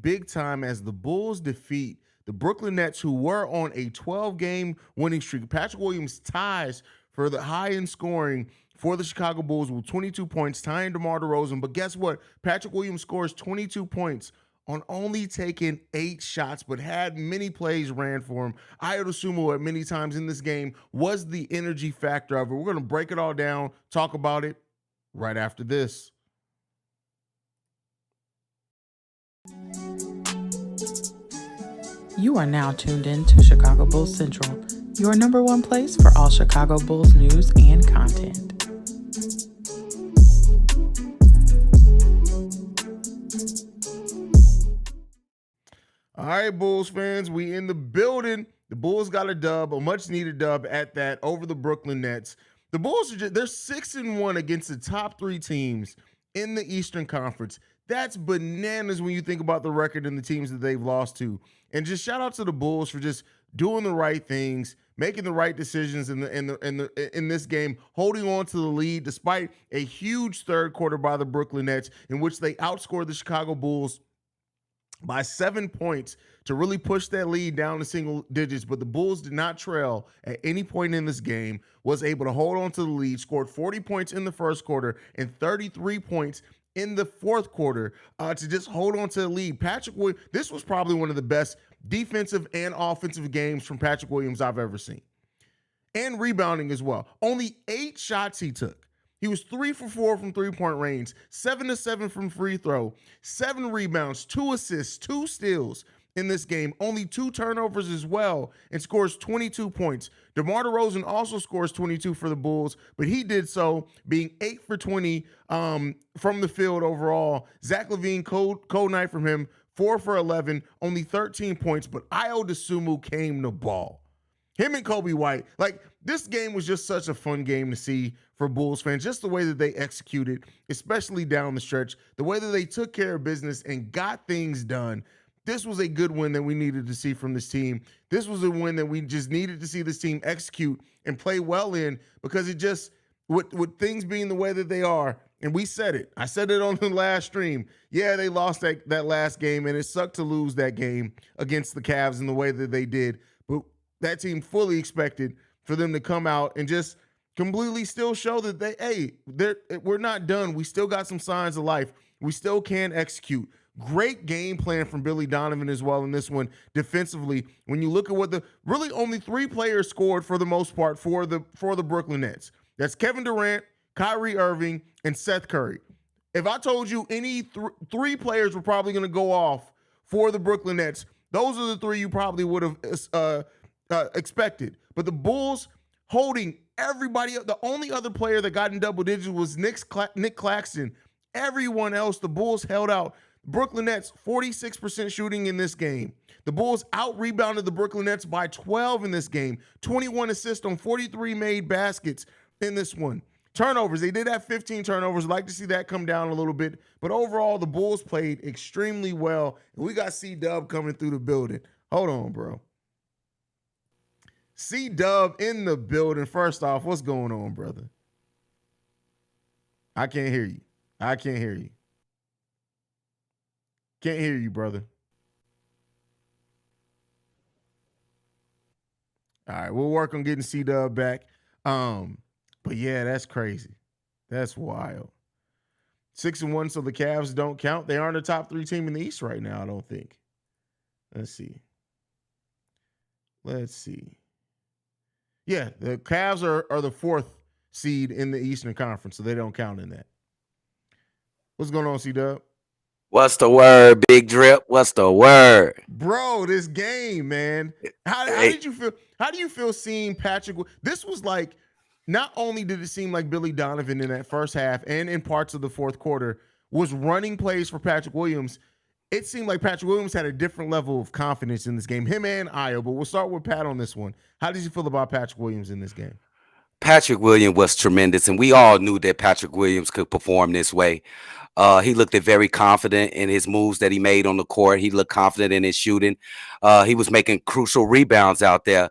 big time as the Bulls defeat the Brooklyn Nets, who were on a 12-game winning streak. Patrick Williams ties for the high in scoring for the Chicago Bulls with 22 points, tying DeMar DeRozan. But guess what? Patrick Williams scores 22 points on only taking 8 shots, but had many plays ran for him. Ayo Dosunmu at many times in this game was the energy factor of it. We're going to break it all down, talk about it right after this. You are now tuned in to Chicago Bulls Central, your number one place for all Chicago Bulls news and content. All right, Bulls fans, we in the building. The Bulls got a dub, a much-needed dub at that, over the Brooklyn Nets. The Bulls they're 6-1 against the top 3 teams in the Eastern Conference. That's bananas when you think about the record and the teams that they've lost to. And just shout out to the Bulls for just doing the right things, making the right decisions in this game, holding on to the lead despite a huge third quarter by the Brooklyn Nets, in which they outscored the Chicago Bulls by 7 points to really push that lead down to single digits. But the Bulls did not trail at any point in this game, was able to hold on to the lead, scored 40 points in the first quarter and 33 points in the fourth quarter to just hold on to the lead. Patrick Williams, this was probably one of the best defensive and offensive games from Patrick Williams I've ever seen. And rebounding as well. Only 8 shots he took. He was 3 for 4 from three-point range, 7 to 7 from free throw, 7 rebounds, 2 assists, 2 steals in this game. Only 2 turnovers as well, and scores 22 points. DeMar DeRozan also scores 22 for the Bulls, but he did so being 8 for 20 from the field overall. Zach LaVine, cold night from him, 4 for 11, only 13 points, but Ayo Dosunmu came to ball. Him and Kobe White, like, this game was just such a fun game to see for Bulls fans, just the way that they executed, especially down the stretch, the way that they took care of business and got things done. This was a good win that we needed to see from this team. This was a win that we just needed to see this team execute and play well in, because it just, with things being the way that they are, and we said it. I said it on the last stream. Yeah, they lost that last game, and it sucked to lose that game against the Cavs in the way that they did. But that team fully expected for them to come out and just completely still show that we're not done. We still got some signs of life. We still can execute. Great game plan from Billy Donovan as well in this one defensively. When you look at really only 3 players scored for the most part for the Brooklyn Nets. That's Kevin Durant, Kyrie Irving, and Seth Curry. If I told you any 3 players were probably going to go off for the Brooklyn Nets, those are the 3 you probably would have expected. But the Bulls holding everybody up. The only other player that got in double digits was Nick Claxton. Everyone else, the Bulls held out. Brooklyn Nets, 46% shooting in this game. The Bulls out-rebounded the Brooklyn Nets by 12 in this game. 21 assists on 43 made baskets in this one. Turnovers, they did have 15 turnovers. I'd like to see that come down a little bit. But overall, the Bulls played extremely well. And we got C-Dub coming through the building. Hold on, bro. C-Dub in the building. First off, what's going on, brother? I can't hear you. Can't hear you, brother. All right, we'll work on getting C-Dub back. But yeah, that's crazy. That's wild. 6-1, so the Cavs don't count. They aren't a top 3 team in the East right now, I don't think. Let's see. Yeah, the Cavs are the 4th seed in the Eastern Conference, so they don't count in that. What's going on, C-Dub? What's the word, Big Drip? What's the word? Bro, this game, man. How did you feel? How do you feel seeing Patrick? This was like, not only did it seem like Billy Donovan in that first half and in parts of the fourth quarter was running plays for Patrick Williams, it seemed like Patrick Williams had a different level of confidence in this game, him and Ayo. But we'll start with Pat on this one. How did you feel about Patrick Williams in this game? Patrick Williams was tremendous, and we all knew that Patrick Williams could perform this way. He looked very confident in his moves that he made on the court. He looked confident in his shooting. He was making crucial rebounds out there.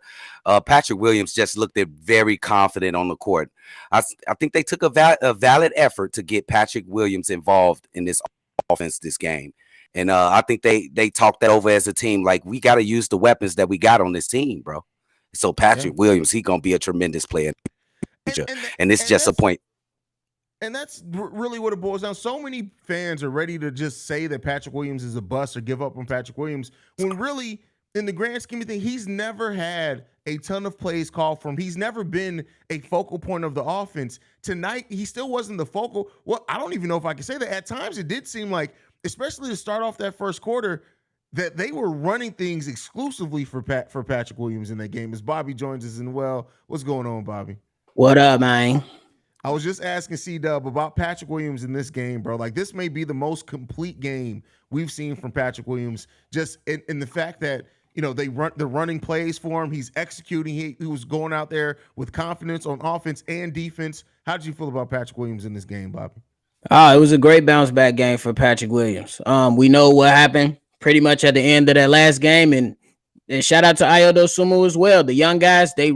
Patrick Williams just looked very confident on the court. I think they took a valid effort to get Patrick Williams involved in this offense, this game. And I think they talked that over as a team. Like, we got to use the weapons that we got on this team, bro. So Yeah. Patrick Williams, he gonna be a tremendous player in the And future. and And it's and just a that's point. and that's really what it boils down. So many fans are ready to just say that Patrick Williams is a bust or give up on Patrick Williams when really, in the grand scheme of things, he's never had a ton of plays called from. He's never been a focal point of the offense. Tonight, he still wasn't the focal. Well, I don't even know if I can say that. At times, it did seem like, especially to start off that first quarter, that they were running things exclusively for Patrick Williams in that game. As Bobby joins us in, well, what's going on, Bobby? What up, man? I was just asking C-Dub about Patrick Williams in this game, bro. Like, this may be the most complete game we've seen from Patrick Williams, just in the fact that, they're running plays for him. He's executing. He was going out there with confidence on offense and defense. How did you feel about Patrick Williams in this game, Bobby? Oh, it was a great bounce back game for Patrick Williams. We know what happened pretty much at the end of that last game, and shout out to Ayo Dosunmu as well. The young guys, they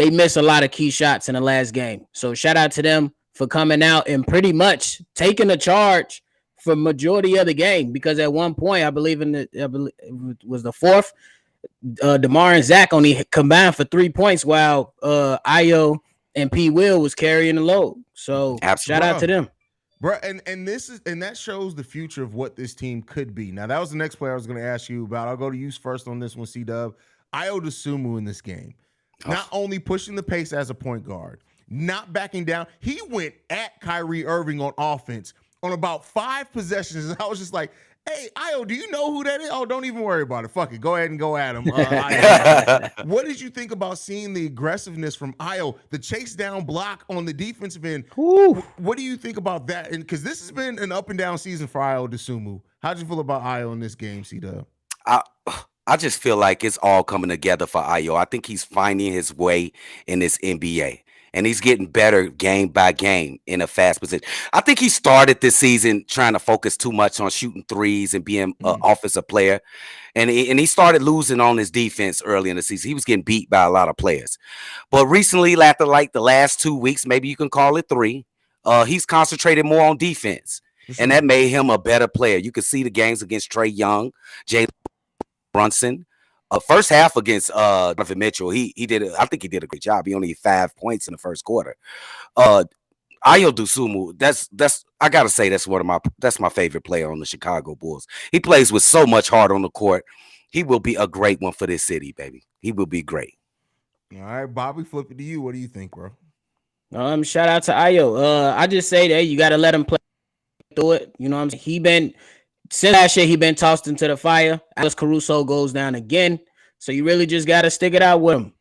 missed a lot of key shots in the last game. So shout out to them for coming out and pretty much taking the charge for majority of the game, because at one point, I believe it was the fourth, DeMar and Zach only combined for 3 points while Ayo and P. Will was carrying the load. So shout out to them. Bro, and that shows the future of what this team could be. Now, that was the next player I was going to ask you about. I'll go to you first on this one, C-Dub. Ayo Dosunmu in this game. Not only pushing the pace as a point guard, not backing down. He went at Kyrie Irving on offense on about 5 possessions. And I was just like, hey, Ayo, do you know who that is? Oh, don't even worry about it. Fuck it. Go ahead and go at him. What did you think about seeing the aggressiveness from Ayo, the chase down block on the defensive end? Woo. What do you think about that? And because this has been an up and down season for Ayo Dosunmu. How'd you feel about Ayo in this game, C-Dub? I just feel like it's all coming together for Ayo. I think he's finding his way in this NBA. And he's getting better game by game in a fast position. I think he started this season trying to focus too much on shooting threes and being an offensive player. And he started losing on his defense early in the season. He was getting beat by a lot of players. But recently, after like the last 2 weeks, maybe you can call it 3, he's concentrated more on defense. And that made him a better player. You could see the games against Trae Young, Jalen Brunson. First half against Donovan Mitchell, he did. I think he did a great job. He only had 5 points in the first quarter. Ayo Dosunmu, that's I gotta say that's my favorite player on the Chicago Bulls. He plays with so much heart on the court. He will be a great one for this city, baby. He will be great. All right, Bobby, flip it to you. What do you think, bro? Shout out to Ayo. I just say that you gotta let him play through it. You know what I'm saying? Since last year, he been tossed into the fire. Alex Caruso goes down again. So you really just got to stick it out with him.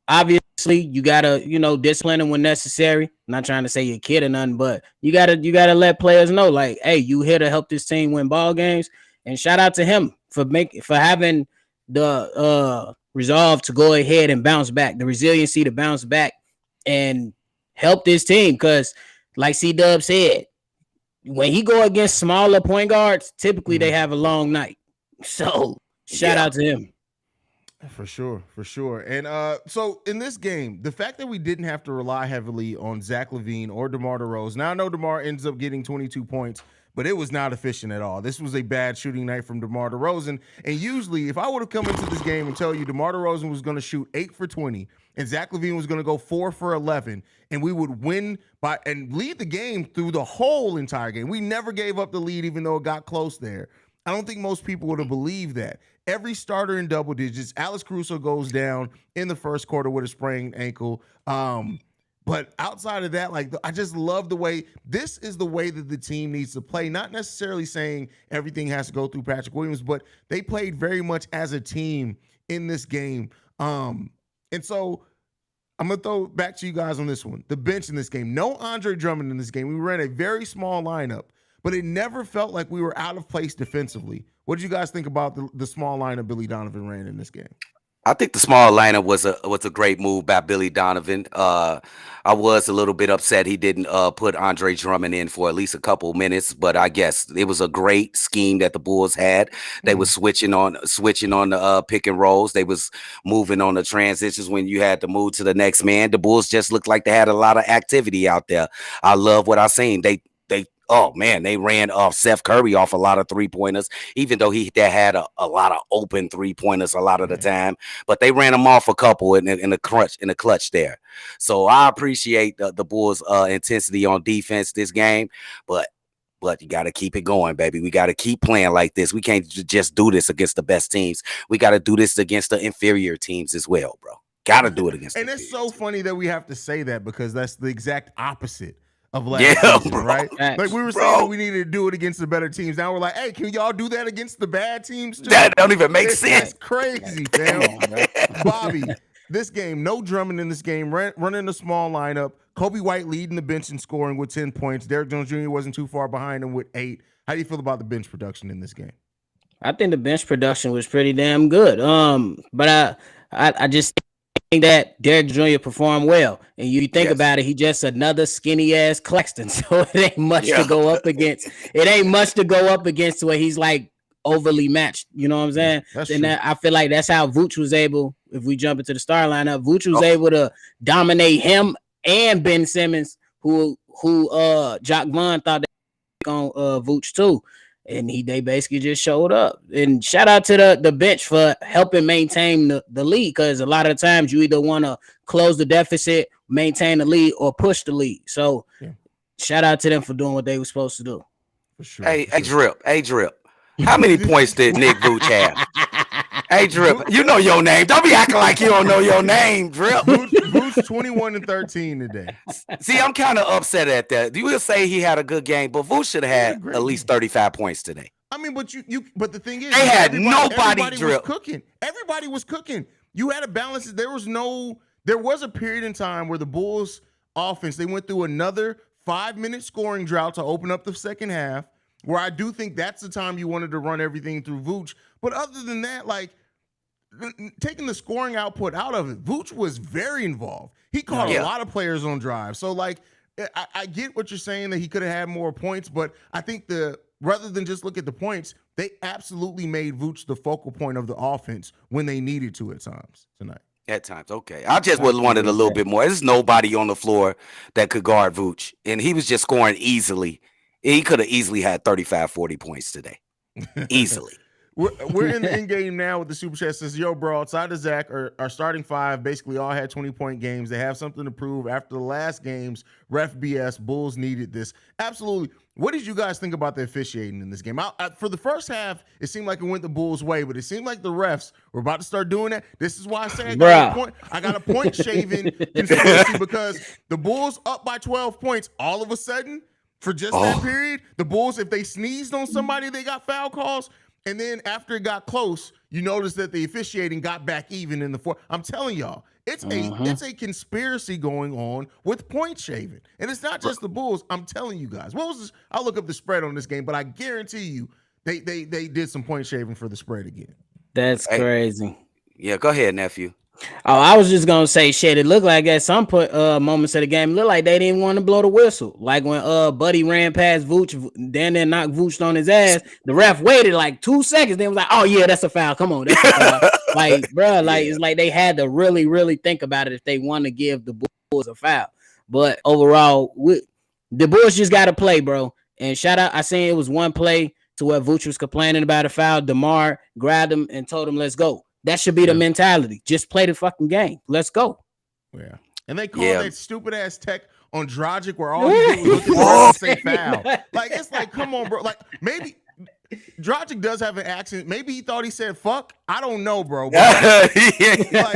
Obviously, you got to, discipline him when necessary. I'm not trying to say you're a kid or nothing, but you got to let players know, like, hey, you here to help this team win ball games. And shout out to him for having the resolve to go ahead and bounce back, the resiliency to bounce back and help this team. Because like C-Dub said, when he go against smaller point guards, typically they have a long night. So shout out to him. For sure. And so in this game, the fact that we didn't have to rely heavily on Zach LaVine or DeMar DeRozan. Now I know DeMar ends up getting 22 points, but it was not efficient at all. This was a bad shooting night from DeMar DeRozan. And usually, if I would have come into this game and tell you DeMar DeRozan was going to shoot 8 for 20 and Zach LaVine was going to go 4 for 11, and we would win and lead the game through the whole entire game. We never gave up the lead, even though it got close there. I don't think most people would have believed that. Every starter in double digits. Alex Caruso goes down in the first quarter with a sprained ankle. But outside of that, I just love the way this is the way that the team needs to play. Not necessarily saying everything has to go through Patrick Williams, but they played very much as a team in this game. And so I'm going to throw back to you guys on this one. The bench in this game. No Andre Drummond in this game. We ran a very small lineup, but it never felt like we were out of place defensively. What did you guys think about the small lineup Billy Donovan ran in this game? I think the small lineup was a great move by Billy Donovan. I was a little bit upset he didn't put Andre Drummond in for at least a couple minutes, but I guess it was a great scheme that the Bulls had. They was switching on the pick and rolls. They was moving on the transitions when you had to move to the next man. The Bulls just looked like they had a lot of activity out there. I love what I seen. They oh man, they ran off Seth Curry off a lot of 3-pointers, even though he had a lot of open 3-pointers a lot of the time. But they ran him off a couple in the clutch there. So I appreciate the Bulls' intensity on defense this game, but you got to keep it going, baby. We got to keep playing like this. We can't just do this against the best teams. We got to do this against the inferior teams as well, bro. Got to do it against. And it's so funny that we have to say that because that's the exact opposite of last season, bro. right? Like we were saying that we needed to do it against the better teams. Now we're like, hey, can y'all do that against the bad teams too? That don't even make sense. That's crazy, fam. Bobby, this game, no Drummond in this game, running a small lineup. Kobe White leading the bench in scoring with 10 points. Derrick Jones Jr. wasn't too far behind him with 8. How do you feel about the bench production in this game? I think the bench production was pretty damn good. But I just think that Derrick Jr. performed well. And you think about it, he just another skinny ass Claxton. So it ain't much to go up against. It ain't much to go up against where he's like overly matched. You know what I'm saying? And I feel like that's how Vooch was able, if we jump into the star lineup, Vooch was able to dominate him and Ben Simmons, who Jock Vaughn thought they on Vooch too. And they basically just showed up. And shout out to the bench for helping maintain the lead, because a lot of the times you either want to close the deficit, maintain the lead, or push the lead. So shout out to them for doing what they were supposed to do. For sure. Hey, Drip. How many points did Nick Vooch have? Hey, Drip, you know your name. Don't be acting like you don't know your name, Drip. Vooch 21 and 13 today. See, I'm kind of upset at that. You will say he had a good game, but Vooch should have had at least 35 points today. I mean, but but the thing is, they had nobody Drip. Was cooking. Everybody was cooking. You had a balance. There was a period in time where the Bulls offense, they went through another 5-minute scoring drought to open up the second half, where I do think that's the time you wanted to run everything through Vooch. But other than that, like, taking the scoring output out of it, Vooch was very involved. He caught a lot of players on drive. So, like, I get what you're saying that he could have had more points, but I think rather than just look at the points, they absolutely made Vooch the focal point of the offense when they needed to at times tonight. At times, okay. I just would have wanted a little bit more. There's nobody on the floor that could guard Vooch, and he was just scoring easily. He could have easily had 35, 40 points today. Easily. We're in the end game now with the Super Chat. Says, yo, bro, outside of Zach, our starting 5 basically all had 20-point games. They have something to prove. After the last games, ref BS, Bulls needed this. Absolutely. What did you guys think about the officiating in this game? For the first half, it seemed like it went the Bulls' way, but it seemed like the refs were about to start doing that. This is why I say I got a point shaving conspiracy, because the Bulls up by 12 points all of a sudden for just that period. The Bulls, if they sneezed on somebody, they got foul calls. And then after it got close, you notice that the officiating got back even in the fourth. I'm telling y'all, it's a conspiracy going on with point shaving. And it's not just the Bulls. I'm telling you guys. What was this? I'll look up the spread on this game, but I guarantee you they did some point shaving for the spread again. That's crazy. Yeah, go ahead, nephew. Oh, I was just gonna say, shit. It looked like at some point, moments of the game, it looked like they didn't want to blow the whistle. Like when Buddy ran past Vooch, then knocked Vooch on his ass. The ref waited like 2 seconds. Then was like, "Oh yeah, that's a foul. Come on, that's a foul." Like, bro, like it's like they had to really, really think about it if they want to give the Bulls a foul. But overall, the Bulls just got to play, bro. And shout out, I seen it was one play to where Vooch was complaining about a foul. DeMar grabbed him and told him, "Let's go." That should be the mentality. Just play the fucking game. Let's go. Yeah. And they call that stupid ass tech on Dragic where all he did was look at the and say foul. Like, it's like, come on, bro. Like, maybe Dragic does have an accent. Maybe he thought he said fuck. I don't know, bro. Like,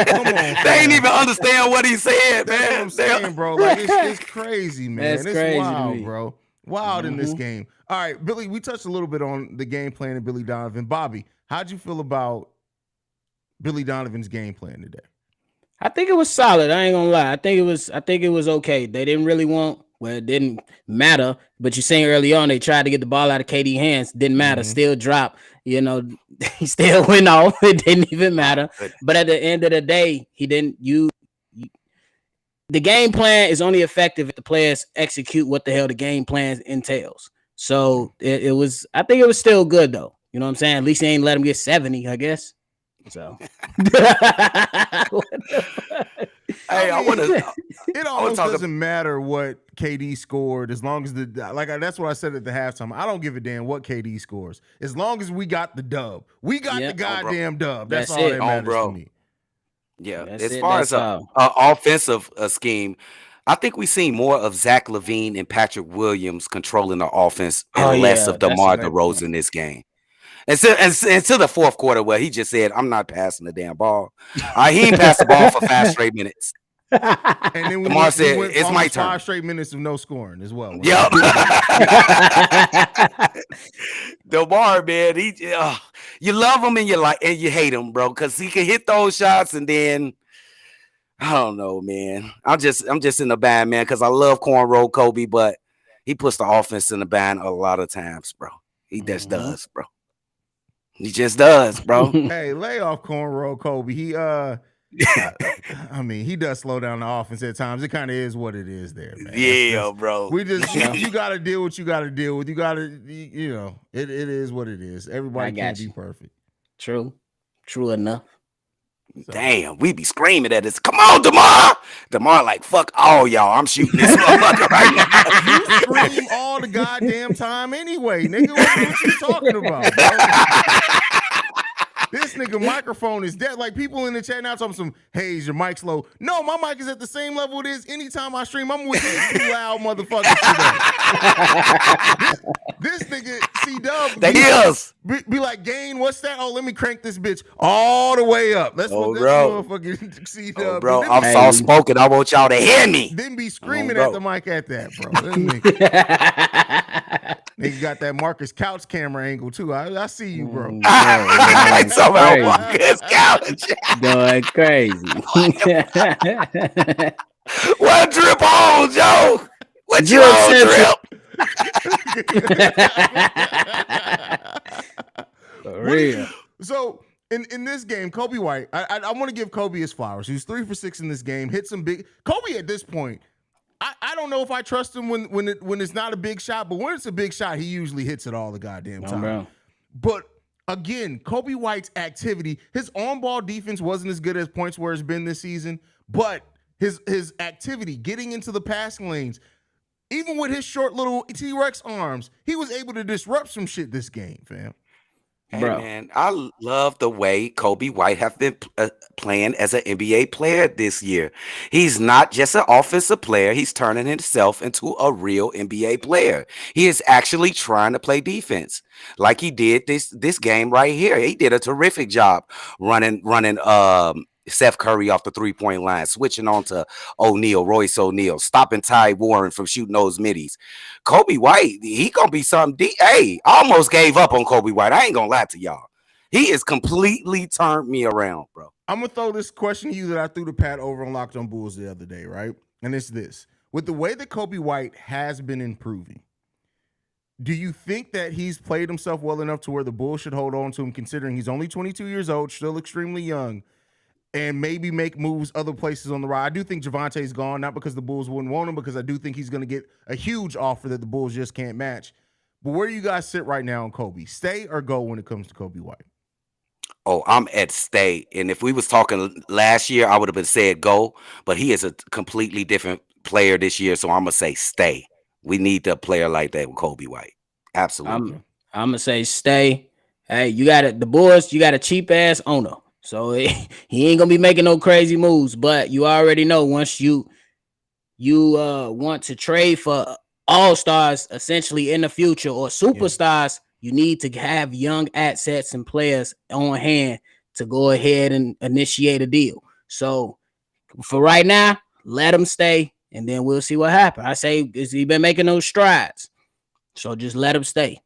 come on. They ain't even understand what he said, man. That's what I'm saying, bro. Like, it's crazy, man. That's it's crazy wild, bro. Wild in this game. All right, Billy, we touched a little bit on the game plan of Billy Donovan. Bobby, how'd you feel about Billy Donovan's game plan today? I think it was solid. I ain't gonna lie. I think it was okay. They didn't really it didn't matter. But you seen early on, they tried to get the ball out of KD hands. Didn't matter. Still dropped. You know, he still went off. It didn't even matter. But at the end of the day, he didn't. The game plan is only effective if the players execute what the hell the game plan entails. So it was. I think it was still good though. You know what I'm saying? At least they ain't let him get 70. I guess. So Hey, I want to. It almost doesn't matter what KD scored as long as that's what I said at the halftime. I don't give a damn what KD scores as long as we got the dub. We got the goddamn dub. That's all that matters to me. Yeah, as far as an offensive scheme, I think we seen more of Zach LaVine and Patrick Williams controlling the offense and less of DeMar DeRozan in this game. And to the fourth quarter where he just said, I'm not passing the damn ball. He ain't passed the ball for 5 straight minutes. And then DeMar said, went it's my turn. 5 straight minutes of no scoring as well. Yep. DeMar, man, you love him and you hate him, bro, because he can hit those shots and then I don't know, man. I'm just in the bind, man, because I love cornrow Kobe, but he puts the offense in the bind a lot of times, bro. He just does, bro. He just does, bro. Hey, lay off cornrow Kobe. He I mean, he does slow down the offense at times. It kind of is what it is there, man. Yeah, bro. We just you got to deal with what you got to deal with. You got to, it is what it is. Everybody can't be perfect. True enough. So. Damn, we be screaming at us. Come on, DeMar. DeMar like, fuck all y'all. I'm shooting this motherfucker right now. You scream all the goddamn time anyway, nigga. What you talking about, bro? This nigga microphone is dead. Like people in the chat now talking some, Haize, your mic's low. No, my mic is at the same level it is anytime I stream. I'm with these 2 loud motherfuckers today. This nigga C-Dub be like, Gain, what's that? Oh, let me crank this bitch all the way up. That's what this motherfucker C-Dub. Bro, I'm soft spoken. I want y'all to hear me. Then be screaming at the mic at that, bro. Nigga got that Marcus Couch camera angle too. I see you, bro. Somehow Marcus Couch going crazy. What drip on, Joe? What you on drip? For real. So in this game, Kobe White, I want to give Kobe his flowers. He was 3 for 6 in this game. Hit some big. Kobe at this point. I don't know if I trust him when it's not a big shot, but when it's a big shot, he usually hits it all the goddamn time. Bro. But again, Kobe White's activity, his on-ball defense wasn't as good as points where it's been this season, but his activity, getting into the passing lanes, even with his short little T-Rex arms, he was able to disrupt some shit this game, fam. Hey, man, I love the way Kobe White have been playing as an NBA player this year. He's not just an offensive player. He's turning himself into a real NBA player. He is actually trying to play defense like he did this game right here. He did a terrific job running Seth Curry off the 3-point line, switching on to Royce O'Neal, stopping Ty Warren from shooting those middies. Kobe White, he gonna be something. Hey, I almost gave up on Kobe White. I ain't gonna lie to y'all. He has completely turned me around, bro. I'm gonna throw this question to you that I threw to Pat over on Locked On Bulls the other day, right? And it's this: with the way that Kobe White has been improving, do you think that he's played himself well enough to where the Bulls should hold on to him, considering he's only 22 years old, still extremely young, and maybe make moves other places on the ride? I do think Javante's gone, not because the Bulls wouldn't want him, because I do think he's going to get a huge offer that the Bulls just can't match. But where do you guys sit right now on Kobe? Stay or go when it comes to Kobe White? Oh, I'm at stay. And if we was talking last year, I would have been said go. But he is a completely different player this year, so I'm going to say stay. We need a player like that with Kobe White. Absolutely. I'm going to say stay. Hey, the Bulls, you got a cheap-ass owner. So he ain't gonna be making no crazy moves, but you already know once you want to trade for all-stars essentially in the future or superstars, you need to have young assets and players on hand to go ahead and initiate a deal. So for right now, let him stay, and then we'll see what happens. I say, has he been making those strides? So just let him stay.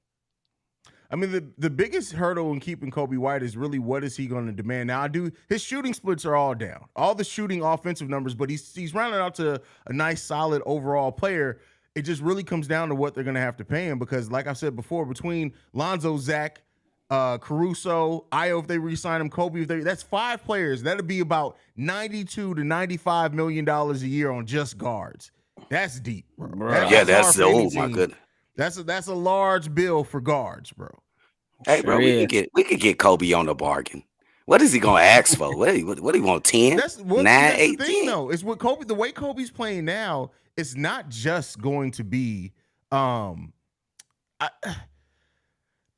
I mean, the biggest hurdle in keeping Kobe White is really what is he going to demand. Now, his shooting splits are all down, all the shooting offensive numbers, but he's rounded out to a nice, solid overall player. It just really comes down to what they're going to have to pay him because, like I said before, between Lonzo, Zach, Caruso, Ayo, if they re-sign him, Kobe, that's 5 players. That'll be about $92 to $95 million a year on just guards. That's deep, bro. That's oh my goodness. That's a large bill for guards, bro. Hey, bro, we could get Kobe on the bargain. What is he gonna ask for? What do you want? 10, That's 9, that's 8, the thing 10? though. Is what Kobe, the way Kobe's playing now, it's not just going to be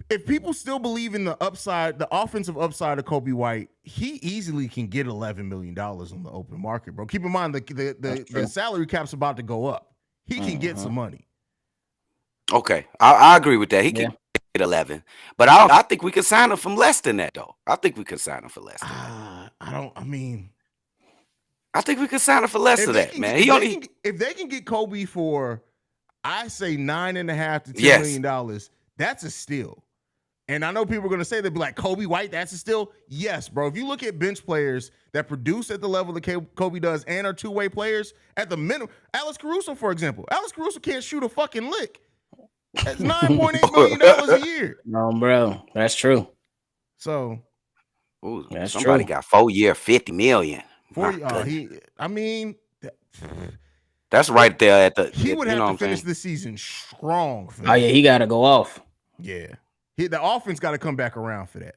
if people still believe in the upside, the offensive upside of Kobe White, he easily can get $11 million on the open market, bro. Keep in mind the salary cap's about to go up. He can get some money. Okay, I agree with that. He can get 11, but I think we could sign him from less than that, though. I think we could sign him for less than that. I think we could sign him for less than that, man. If they can get Kobe for, I say $9.5 to $10 million, that's a steal. And I know people are going to say, they'll be like, Kobe White, that's a steal. Yes, bro. If you look at bench players that produce at the level that Kobe does and are two-way players, at the minimum, Alex Caruso, for example. Alex Caruso can't shoot a fucking lick. That's $9.8 million a year. No, bro. That's true. So, somebody got 4-year, $50 million. That's right there at the. He would have to finish the season strong. Oh yeah, he got to go off. Yeah, the offense got to come back around for that.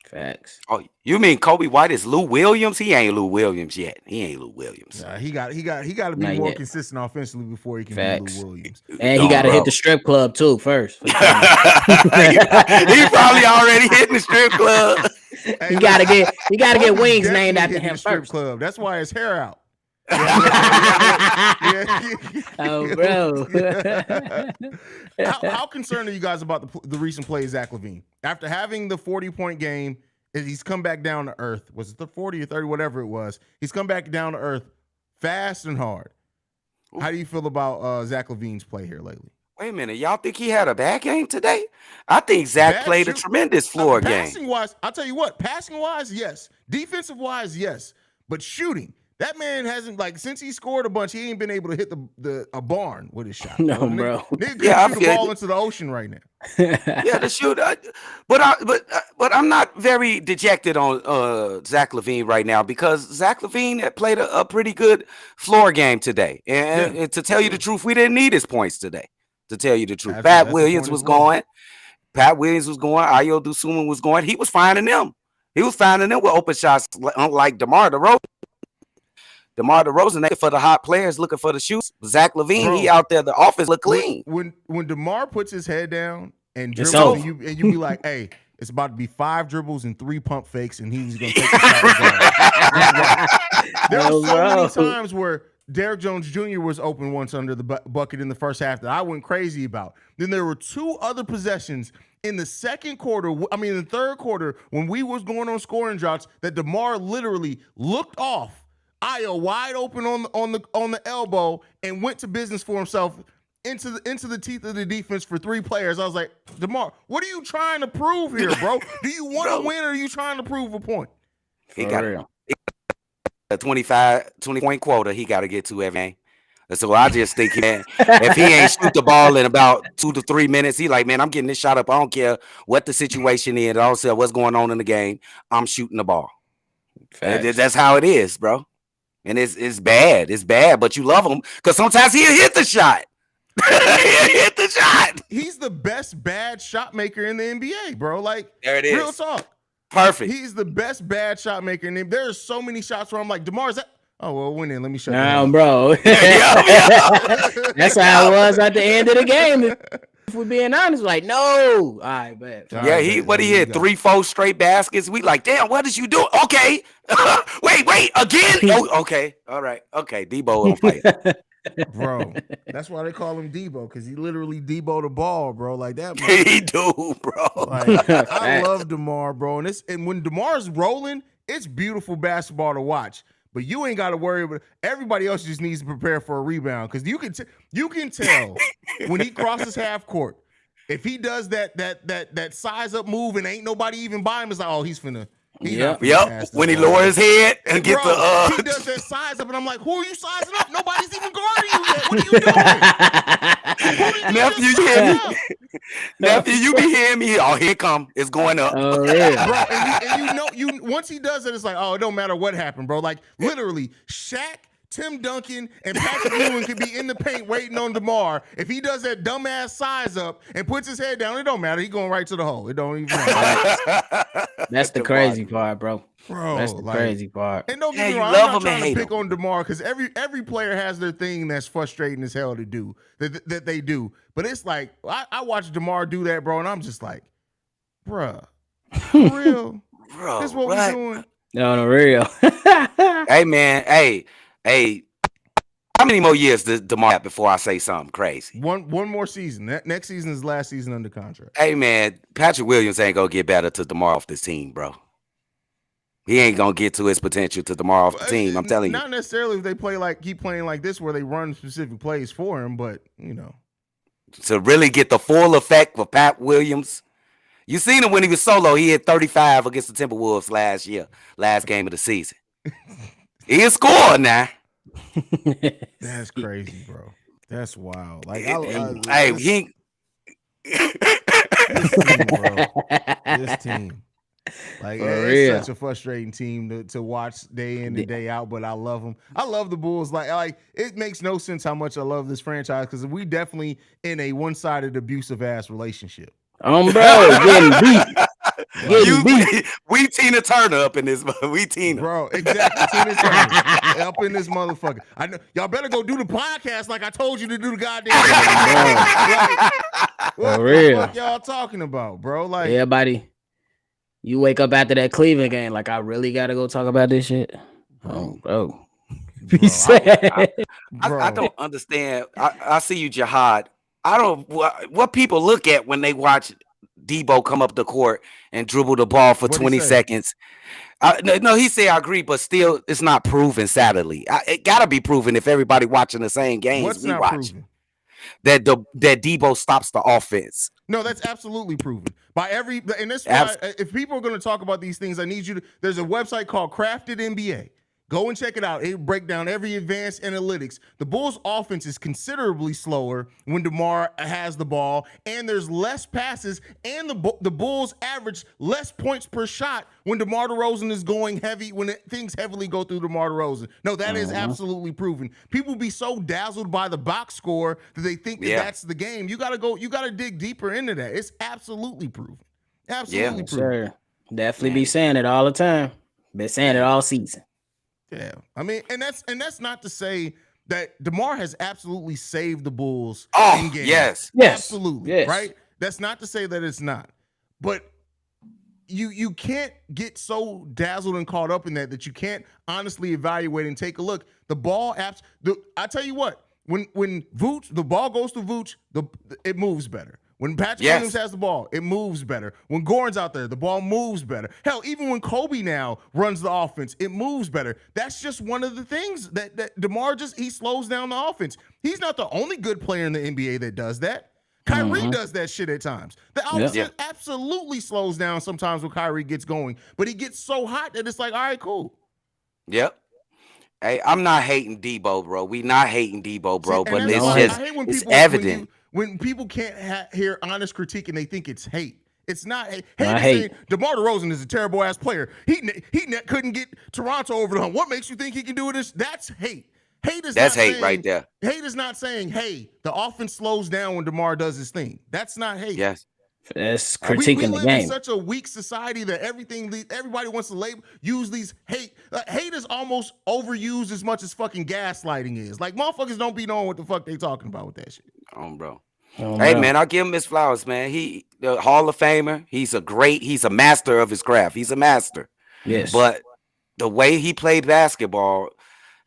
Facts. Oh, you mean Kobe White is Lou Williams? He ain't Lou Williams yet. He ain't Lou Williams. He got to be more consistent offensively before he can be Lou Williams. And he got to hit the strip club too first. He probably already hitting the strip club. He got to get wings named after him first. Club. That's why his hair out. Oh, bro. How concerned are you guys about the recent play of Zach LaVine? After having the 40-point game, he's come back down to earth. Was it the 40 or 30, whatever it was? He's come back down to earth fast and hard. How do you feel about Zach LaVine's play here lately? Wait a minute. Y'all think he had a bad game today? I think Zach played a tremendous floor game. Passing-wise, I'll tell you what. Passing-wise, yes. Defensive-wise, yes. But shooting, that man hasn't, since he scored a bunch, he ain't been able to hit a barn with his shot. No, bro. Nigga can shoot the ball into the ocean right now. Yeah, the shoot. But I'm not very dejected on Zach LaVine right now because Zach LaVine had played a pretty good floor game today. And to tell you the truth, we didn't need his points today. To tell you the truth, Pat Williams was going. Ayo Dosunmu was going. He was finding them. He was finding them with open shots, unlike DeMar DeRozan. DeMar DeRozan, they for the hot players looking for the shoots. Zach LaVine, he out there, the offense look clean. When DeMar puts his head down and dribbles, and you be like, hey, it's about to be 5 dribbles and 3 pump fakes, and he's going to take the shot. There are so many times where Derrick Jones Jr. was open once under the bucket in the first half that I went crazy about. Then there were 2 other possessions in the third quarter, when we was going on scoring droughts, that DeMar literally looked off Ayo wide open on the elbow and went to business for himself into the teeth of the defense for 3 players. I was like, DeMar, what are you trying to prove here, bro? Do you want to win or are you trying to prove a point? He got a 20-point quota he got to get to every game. So I just think, man, if he ain't shoot the ball in about 2 to 3 minutes, he like, man, I'm getting this shot up. I don't care what the situation is. I don't care what's going on in the game. I'm shooting the ball. That's how it is, bro. And it's bad. It's bad, but you love him because sometimes he'll hit the shot. He's the best bad shot maker in the NBA, bro. There it is. Real talk. Perfect. He's the best bad shot maker in the NBA. There are so many shots where I'm like, DeMar, is that? Oh, well, win in. Let me shut down, bro. That's how it was at the end of the game. If we're being honest, no. All right, bet. Yeah, he hit 3-4 straight baskets. We like, damn, what did you do? Okay. wait, again? Oh, okay. All right. Okay, Debo on fire. Bro, that's why they call him Debo, because he literally Debo the ball, bro. Like that. He do, bro. I love DeMar, bro. And when DeMar's rolling, it's beautiful basketball to watch. But you ain't got to worry about it. Everybody else just needs to prepare for a rebound, because you can tell when he crosses half court, if he does that size up move and ain't nobody even by him, it's like, oh, he's finna. Yep. When he lowers his head and get the he does that size up, and I'm like, who are you sizing up? Nobody's even guarding you yet. What are you doing? Nephew, you be hearing me. Oh, here come. It's going up. Oh, yeah. Bro, and once he does it, it's like, oh, it don't matter what happened, bro. Like, literally, Shaq, Tim Duncan, and Patrick Ewing could be in the paint waiting on DeMar. If he does that dumbass size up and puts his head down, it don't matter. He going right to the hole. It don't even matter. That's the crazy part, bro. Bro, That's the like, crazy part. and don't get Yeah, me you wrong, love I'm not him and trying to hate pick him. on DeMar because every player has their thing that's frustrating as hell to do that they do. But it's like I watch DeMar do that, bro, and I'm just like, bruh, for real, Bro, this what what? we doing? No, no, real. Hey, man. Hey. How many more years does DeMar have before I say something crazy? One more season. Next season is last season under contract. Hey, man, Patrick Williams ain't gonna get better to DeMar off this team, bro. He ain't gonna get to his potential to DeMar off the team. I'm telling you. Not necessarily if they keep playing like this, where they run specific plays for him, but To really get the full effect of Pat Williams. You seen him when he was solo. He had 35 against the Timberwolves last game of the season. He is scoring now. That's crazy, bro. That's wild. Like, He this team, bro. This team. Like, For it's real. such a frustrating team to watch day in and day out, but I love them. I love the Bulls. Like it makes no sense how much I love this franchise because we definitely in a one-sided abusive ass relationship. Bro, getting beat. Getting beat. We Tina Turner up in this. We Tina. Bro, exactly. Tina Turner up in this motherfucker. I know y'all better go do the podcast like I told you to do the goddamn thing. What For real. the fuck y'all talking about, bro? Like, Everybody, you wake up after that Cleveland game, like I really gotta go talk about this shit. Bro. Bro. I don't understand. I see you, Jihad. I don't what people look at when they watch Debo come up the court and dribble the ball for What'd he 20 say? seconds. No, he said I agree, but still, it's not proven. Sadly, it gotta be proven if everybody watching the same games What's we not watch. proven? That Debo stops the offense. No, that's absolutely proven by every. And this, if people are going to talk about these things, I need you to. There's a website called Crafted NBA. Go and check it out. It break down every advanced analytics. The Bulls' offense is considerably slower when DeMar has the ball, and there's less passes, and the Bulls average less points per shot when DeMar DeRozan is going heavy, when things heavily go through DeMar DeRozan. No, that is absolutely proven. People be so dazzled by the box score that they think that that's the game. You got to dig deeper into that. It's absolutely proven. Absolutely proven. Sure. Definitely be saying it all the time. Been saying it all season. Yeah, I mean, and that's not to say that DeMar has absolutely saved the Bulls in games. Yes, absolutely, yes. right? That's not to say that it's not, but you can't get so dazzled and caught up in that you can't honestly evaluate and take a look. The ball I tell you what, when Vooch, the ball goes to Vooch, it moves better. When Patrick Williams has the ball, it moves better. When Gordon's out there, the ball moves better. Hell, even when Kobe now runs the offense, it moves better. That's just one of the things that DeMar he slows down the offense. He's not the only good player in the NBA that does that. Kyrie does that shit at times. The offense absolutely slows down sometimes when Kyrie gets going, but he gets so hot that it's like, all right, cool. Yep. Hey, I'm not hating Debo, bro. We not hating Debo, bro. See, but and it's I just hate when it's people, evident. When people can't hear honest critique and they think it's hate. It's not hate. Not Hate is hate. saying DeMar DeRozan is a terrible ass player. He couldn't get Toronto over the hump. What makes you think he can do this? That's hate. That's hate right there. Hate is not saying, hey, the offense slows down when DeMar does his thing. That's not hate. Yes. That's We critiquing the live in game. such a weak society that everybody wants to use these hate. Hate is almost overused as much as fucking gaslighting is. Like, motherfuckers don't be knowing what the fuck they talking about with that shit. Bro. Oh, Hey, no. man, I'll give him his flowers, man. He the Hall of Famer. He's a master of his craft. He's a master. Yes. But the way he played basketball,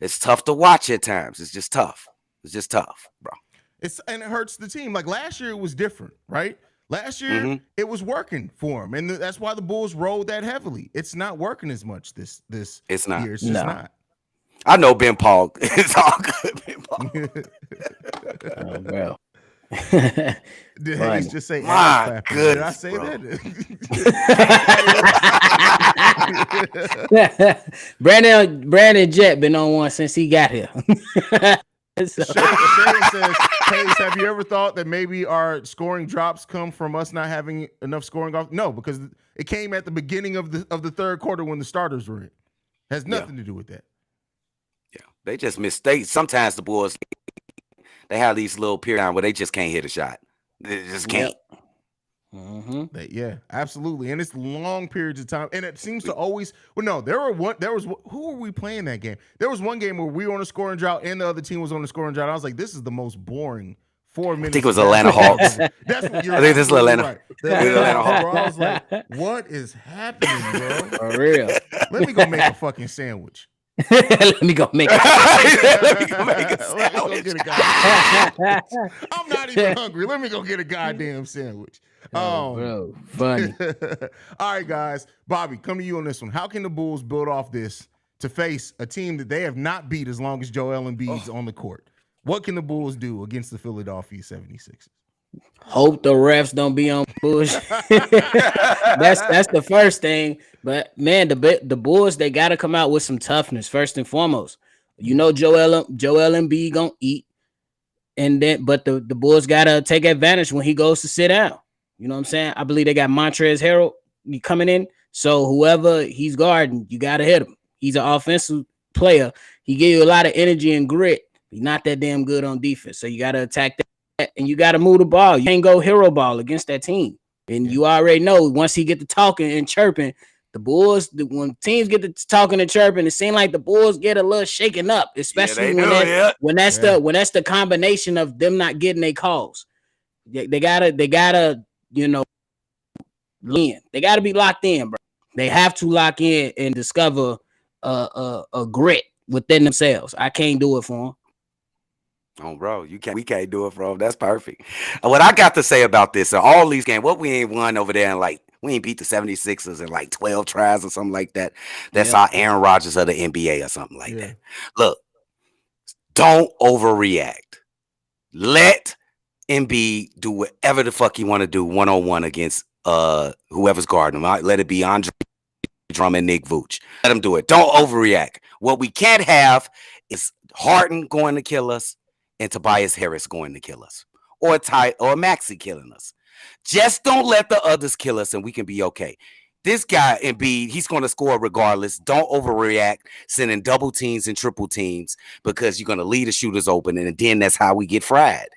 it's tough to watch at times. It's just tough. It's just tough, bro. And it hurts the team. Like last year, it was different, right? Last year, it was working for him, and that's why the Bulls rode that heavily. It's not working as much this It's not. year. It's just not. I know Ben Paul. It's all good, Ben Paul. Oh, bro. Did Haize just say, My did I goodness, say bro. that? Brandon Jet been on one since he got here. So- Sharon says, Haize, have you ever thought that maybe our scoring drops come from us not having enough scoring off? No, because it came at the beginning of the third quarter when the starters were in. Has nothing to do with that. Yeah, they just mistake. Sometimes the Bulls, they have these little periods where they just can't hit a shot. They just can't. Yeah, absolutely. And it's long periods of time. And it seems to always no, who were we playing that game? There was one game where we were on a scoring drought and the other team was on a scoring drought. I was like, this is the most boring 4 minutes. I think it was Atlanta Hawks. That's what you're I think this is Atlanta. right. The Atlanta Hawks. Bro, I was like, what is happening, bro? For real. Let me go make a fucking sandwich. Let me go make Let me go make a Let me go sandwich. get a goddamn sandwich. I'm not even hungry. Let me go get a goddamn sandwich. Bro, funny. All right, guys. Bobby, come to you on this one. How can the Bulls build off this to face a team that they have not beat as long as Joel Embiid's on the court? What can the Bulls do against the Philadelphia 76ers? Hope the refs don't be on Bush. That's the first thing. But man, the Bulls, they got to come out with some toughness first and foremost. You know, Joel Embiid gonna eat, and then but the Bulls got to take advantage when he goes to sit down. You know what I'm saying? I believe they got Montrezl Harrell coming in, so whoever he's guarding, you got to hit him. He's an offensive player. He give you a lot of energy and grit. He's not that damn good on defense, so you got to attack that, and you got to move the ball. You can't go hero ball against that team. And you already know once he get to talking and chirping, the Bulls, when teams get to talking and chirping, it seems like the Bulls get a little shaken up, especially when that's the combination of them not getting their calls. They gotta you know, they gotta be locked in, bro. They have to lock in and discover a grit within themselves. I can't do it for them. Oh, bro, we can't do it for them. That's perfect. What I got to say about this, all these games, what we ain't won over there, and we ain't beat the 76ers in 12 tries or something like that. That's our Aaron Rodgers of the NBA or something like that. Look, don't overreact. Let Embiid do whatever the fuck he want to do one-on-one against whoever's guarding him. Let it be Andre Drummond, Nick Vooch. Let him do it. Don't overreact. What we can't have is Harden going to kill us and Tobias Harris going to kill us, or Maxey killing us. Just don't let the others kill us, and we can be okay. This guy Embiid, he's going to score regardless. Don't overreact, sending double teams and triple teams because you're going to leave the shooters open, and then that's how we get fried.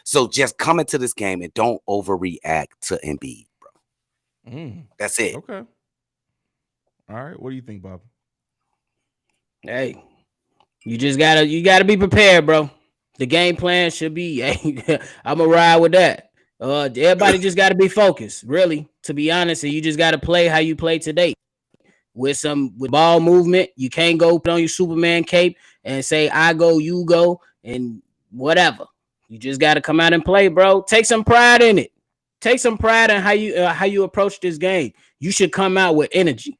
So just come into this game and don't overreact to Embiid, bro. That's it. Okay. All right. What do you think, Bob? Hey, you gotta be prepared, bro. The game plan should be, I'm gonna ride with that. Everybody just gotta be focused, really, to be honest. And you just gotta play how you play today. With ball movement. You can't go put on your Superman cape and say, I go, you go, and whatever. You just gotta come out and play, bro. Take some pride in it. Take some pride in how you approach this game. You should come out with energy.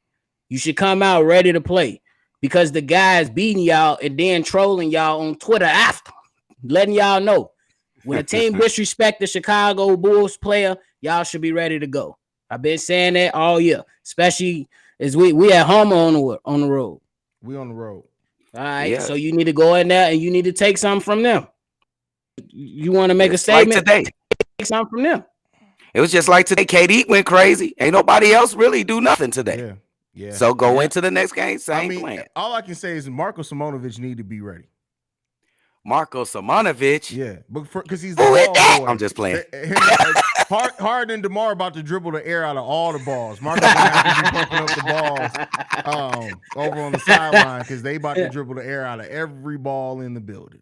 You should come out ready to play. Because the guys beating y'all and then trolling y'all on Twitter after, letting y'all know when a team disrespect the Chicago Bulls player, y'all should be ready to go. I've been saying that all year, especially as we at home on the road. We on the road. All right, so you need to go in there and you need to take something from them. You want to make a statement? Like today, take something from them. It was just like today. KD went crazy. Ain't nobody else really do nothing today. Yeah. So go into the next game, same plan. All I can say is Marko Simonovic need to be ready. Marko Simonovic? Yeah, because he's the ball boy. I'm just playing. Harden and DeMar about to dribble the air out of all the balls. Marko's gonna have to be pumping up the balls over on the sideline because they about to dribble the air out of every ball in the building.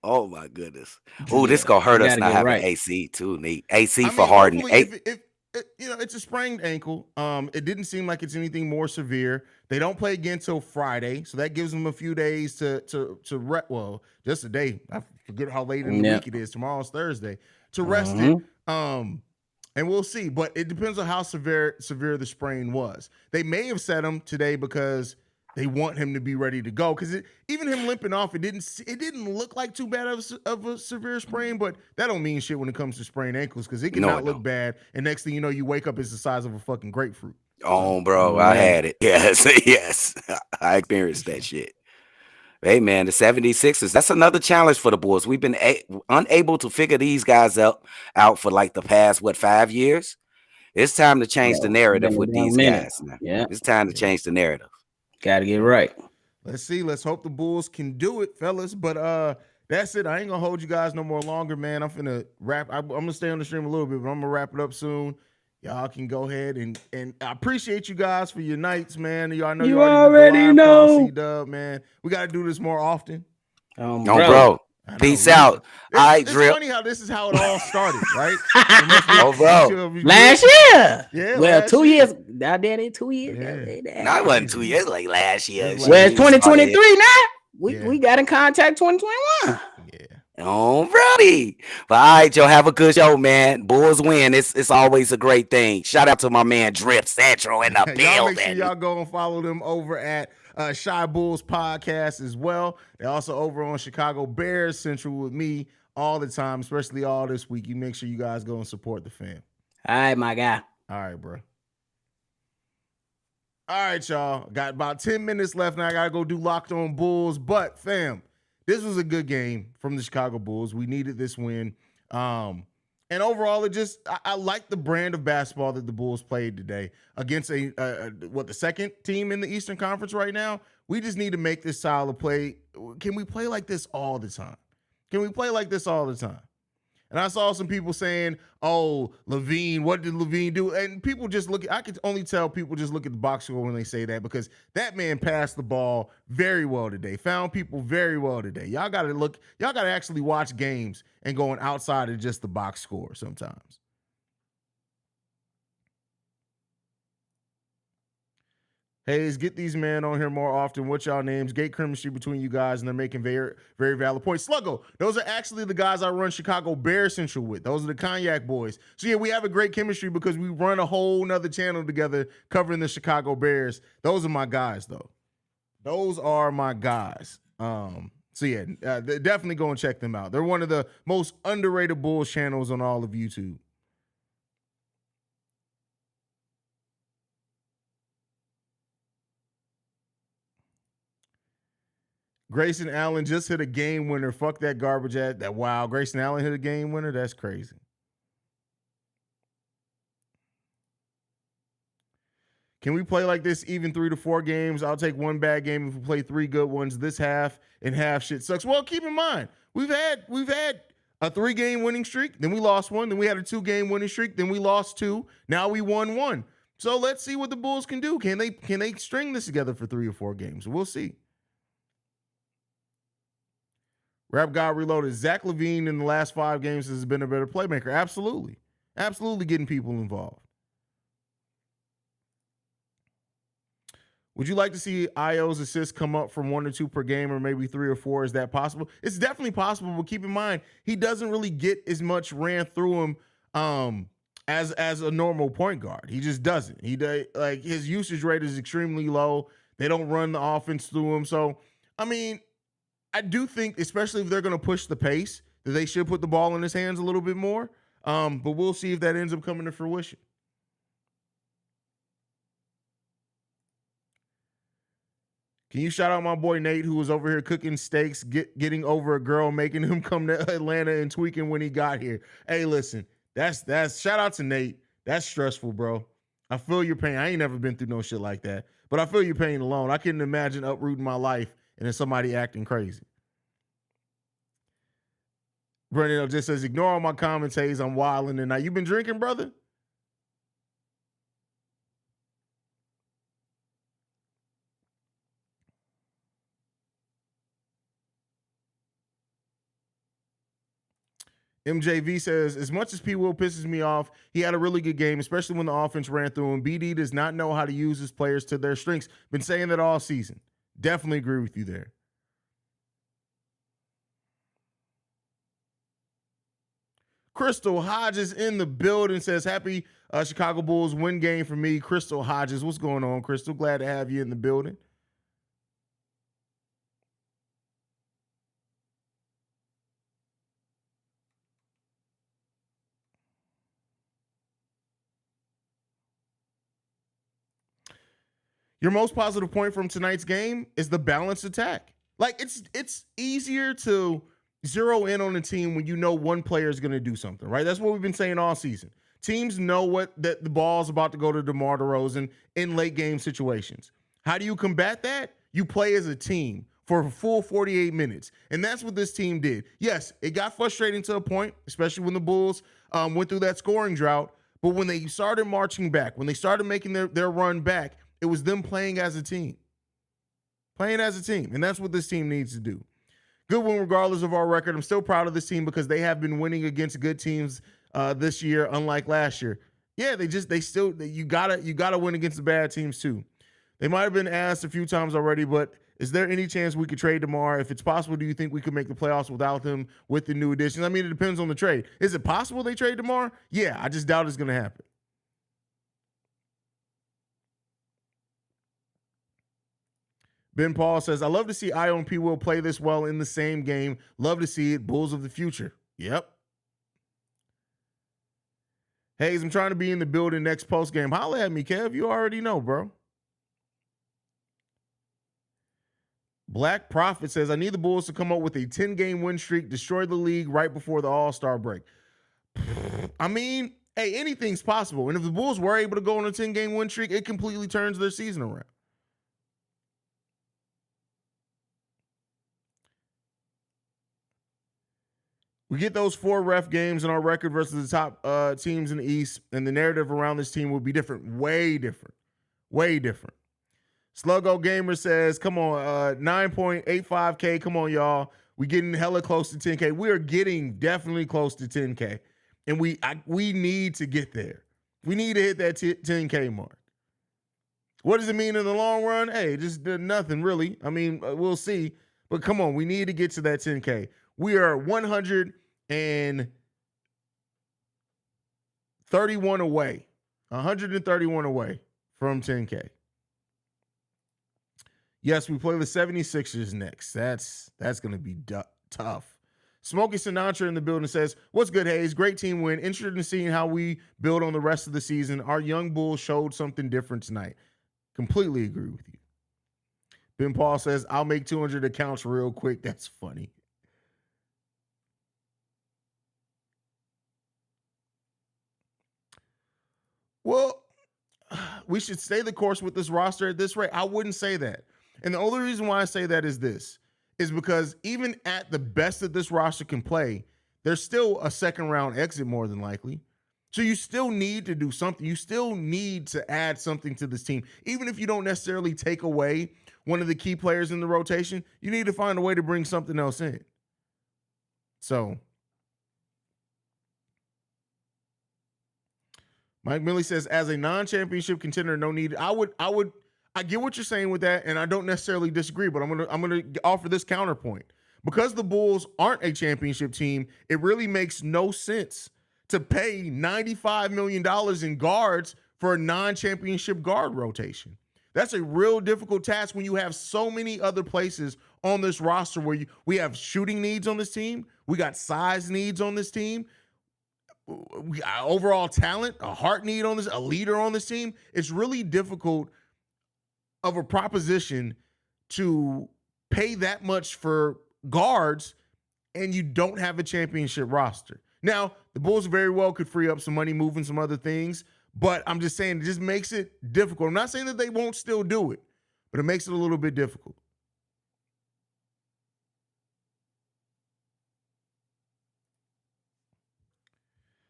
Oh my goodness. Oh, this gonna hurt us not having AC too, Nate. AC for Harden. It's a sprained ankle. It didn't seem like it's anything more severe. They don't play again till Friday, so that gives them a few days to rest. Well, just a day. I forget how late in the week it is. Tomorrow's Thursday to rest it. And we'll see. But it depends on how severe the sprain was. They may have set him today because they want him to be ready to go. Because even him limping off, it didn't look like too bad of a severe sprain. But that don't mean shit when it comes to sprained ankles because it cannot look bad. And next thing you know, you wake up, it's the size of a fucking grapefruit. Oh, bro, I had it. Yes. I experienced that shit. Hey, man, the 76ers, that's another challenge for the Bulls. We've been unable to figure these guys out for like the past, 5 years? It's time to change the narrative with these guys. Yeah. It's time to change the narrative. Got to get right. Let's see. Let's hope the Bulls can do it, fellas. But that's it. I ain't going to hold you guys no more longer, man. I'm finna wrap. I'm going to stay on the stream a little bit, but I'm going to wrap it up soon. y'all can go ahead and I appreciate you guys for your nights, man. Y'all know You you already did the live call, C-Dub, man. We got to do this more often. Bro. Peace out. It's funny how this is how it all started, right? Bro. Last year. Yeah. Well, 2 years. I did it 2 years. Yeah. No, it wasn't 2 years like last year. Well, it's 2023 now. We got in contact 2021. Yeah. Oh, Brody. But all right, Joe, have a good show, man. Bulls win. It's always a great thing. Shout out to my man Drip Central in the building. Y'all make sure y'all go and follow them over at Shy Bulls Podcast as well. They're also over on Chicago Bears Central with me all the time, especially all this week. You make sure you guys go and support the fam. All right, my guy. All right, bro. All right, y'all. Got about 10 minutes left now. I got to go do Locked On Bulls. But, fam, this was a good game from the Chicago Bulls. We needed this win. And overall, I like the brand of basketball that the Bulls played today against the second team in the Eastern Conference right now. We just need to make this style of play. Can we play like this all the time? Can we play like this all the time? And I saw some people saying, oh, Levine, what did Levine do? And people just I could only tell people just look at the box score when they say that, because that man passed the ball very well today, found people very well today. Y'all got to actually watch games and going outside of just the box score sometimes. Haize, get these men on here more often. What's y'all names? Great chemistry between you guys, and they're making very, very valid points. Sluggo, those are actually the guys I run Chicago Bears Central with. Those are the Cognac boys. So, yeah, we have a great chemistry because we run a whole nother channel together covering the Chicago Bears. Those are my guys, though. Those are my guys. So, yeah, definitely go and check them out. They're one of the most underrated Bulls channels on all of YouTube. Grayson Allen just hit a game winner. Fuck that garbage at that. Wow, Grayson Allen hit a game winner? That's crazy. Can we play like this even 3 to 4 games? I'll take one bad game if we play 3 good ones this half, and half shit sucks. Well, keep in mind, we've had a 3-game winning streak, then we lost 1, then we had a 2-game winning streak, then we lost 2, now we won 1. So let's see what the Bulls can do. Can they string this together for 3 or 4 games? We'll see. Rap God Reloaded. Zach LaVine in the last 5 games has been a better playmaker. Absolutely. Absolutely getting people involved. Would you like to see Ayo's assists come up from 1 to 2 per game, or maybe 3 or 4? Is that possible? It's definitely possible, but keep in mind, he doesn't really get as much ran through him as a normal point guard. He just doesn't. His usage rate is extremely low. They don't run the offense through him. So, I mean, I do think, especially if they're going to push the pace, that they should put the ball in his hands a little bit more. But we'll see if that ends up coming to fruition. Can you shout out my boy Nate, who was over here cooking steaks, getting over a girl, making him come to Atlanta and tweaking when he got here? Hey, listen, that's shout out to Nate. That's stressful, bro. I feel your pain. I ain't never been through no shit like that, but I feel your pain alone. I couldn't imagine uprooting my life and then somebody acting crazy. Brendan just says, ignore all my comments, Haize. I'm wilding tonight. You been drinking, brother? MJV says, as much as P. Will pisses me off, he had a really good game, especially when the offense ran through him. BD does not know how to use his players to their strengths. Been saying that all season. Definitely agree with you there. Crystal Hodges in the building says, happy Chicago Bulls win game for me. Crystal Hodges, what's going on, Crystal? Glad to have you in the building. Your most positive point from tonight's game is the balanced attack. Like, it's easier to zero in on a team when you know one player is going to do something, right? That's what we've been saying all season. Teams know that the ball's about to go to DeMar DeRozan in late game situations. How do you combat that? You play as a team for a full 48 minutes. And that's what this team did. Yes, it got frustrating to a point, especially when the Bulls went through that scoring drought. But when they started marching back, when they started making their run back, it was them playing as a team. Playing as a team. And that's what this team needs to do. Good win regardless of our record. I'm still proud of this team because they have been winning against good teams this year, unlike last year. Yeah, you gotta win against the bad teams too. They might have been asked a few times already, but is there any chance we could trade DeMar? If it's possible, do you think we could make the playoffs without him with the new additions? I mean, it depends on the trade. Is it possible they trade DeMar? Yeah, I just doubt it's going to happen. Ben Paul says, I love to see Ayo and P. Will play this well in the same game. Love to see it. Bulls of the future. Yep. Haize, I'm trying to be in the building next post game. Holla at me, Kev. You already know, bro. Black Prophet says, I need the Bulls to come up with a 10-game win streak, destroy the league right before the All-Star break. I mean, hey, anything's possible. And if the Bulls were able to go on a 10-game win streak, it completely turns their season around. We get those 4 ref games in our record versus the top teams in the East, and the narrative around this team will be different. Way different. Way different. Sluggo Gamer says, come on, 9.85K. Come on, y'all. We getting hella close to 10K. We are getting definitely close to 10K. And we need to get there. We need to hit that 10K mark. What does it mean in the long run? Hey, just nothing really. I mean, we'll see. But come on, we need to get to that 10K. We are 131 away. 131 away from 10K. Yes, we play the 76ers next. That's going to be tough. Smokey Sinatra in the building says, what's good, Haize? Great team win. Interested in seeing how we build on the rest of the season. Our young Bulls showed something different tonight. Completely agree with you. Ben Paul says, I'll make 200 accounts real quick. That's funny. Well, we should stay the course with this roster at this rate. I wouldn't say that. And the only reason why I say that is because even at the best that this roster can play, there's still a second round exit more than likely. So you still need to do something. You still need to add something to this team. Even if you don't necessarily take away one of the key players in the rotation, you need to find a way to bring something else in. So Mike Millie says, as a non-championship contender, no need. I get what you're saying with that, and I don't necessarily disagree, but I'm gonna offer this counterpoint. Because the Bulls aren't a championship team, it really makes no sense to pay $95 million in guards for a non-championship guard rotation. That's a real difficult task when you have so many other places on this roster where we have shooting needs on this team, we got size needs on this team, we got overall talent, a heart need on this, a leader on this team. It's really difficult of a proposition to pay that much for guards and you don't have a championship roster. Now, the Bulls very well could free up some money moving some other things, but I'm just saying it just makes it difficult. I'm not saying that they won't still do it, but it makes it a little bit difficult.